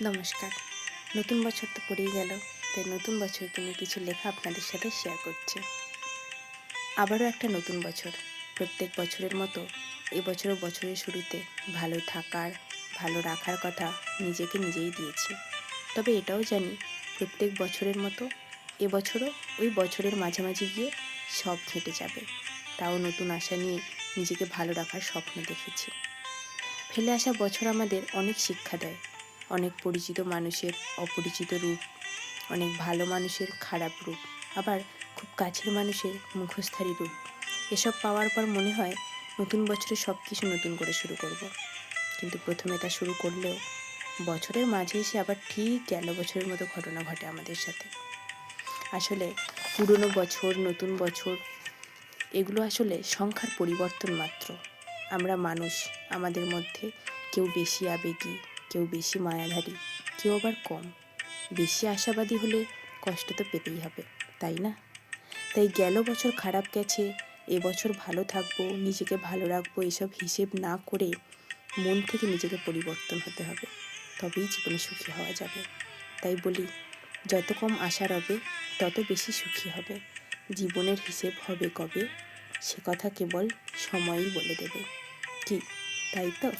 নমস্কার। নতুন বছর তো পড়েই গেল, তাই নতুন বছরকে নিয়ে কিছু লেখা আপনাদের সাথে শেয়ার করছি। আবারও একটা নতুন বছর। প্রত্যেক বছরের মতো এবছরও বছরের শুরুতে ভালো থাকার, ভালো রাখার কথা নিজেকে নিজেই দিয়েছি। তবে এটাও জানি প্রত্যেক বছরের মতো এবছরও ওই বছরের মাঝামাঝি গিয়ে সব ঘেঁটে যাবে। তাও নতুন আশা নিয়ে নিজেকে ভালো রাখার স্বপ্ন দেখেছি। ফেলে আসা বছর আমাদের অনেক শিক্ষা দেয়। অনেক পরিচিত মানুষের অপরিচিত রূপ, অনেক ভালো মানুষের খারাপ রূপ, আবার খুব কাছের মানুষের মুখোশধারী রূপ। এসব পাওয়ার পর মনে হয় নতুন বছরে সব কিছু নতুন করে শুরু করব। কিন্তু প্রথমে তা শুরু করলেও বছরের মাঝে এসে আবার ঠিক গেল বছরের মতো ঘটনা ঘটে আমাদের সাথে। আসলে পুরনো বছর, নতুন বছর এগুলো আসলে সংখ্যার পরিবর্তন মাত্র। আমরা মানুষ, আমাদের মধ্যে কেউ বেশি আবেগী, কেউ বেশি মায়াধারী, কেউ আবার কম। বেশি আশাবাদী হলে কষ্ট তো পেতেই হবে, তাই না? তাই গেল বছর খারাপ গেছে, এবছর ভালো থাকবো, নিজেকে ভালো রাখবো, এসব হিসেব না করে মন থেকে নিজেকে পরিবর্তন হতে হবে। তবেই জীবনে সুখী হওয়া যাবে। তাই বলি, যত কম আশা রবে তত বেশি সুখী হবে। জীবনের হিসেব হবে কবে, সে কথা কেবল সময়ই বলে দেবে। কি, তাই তো?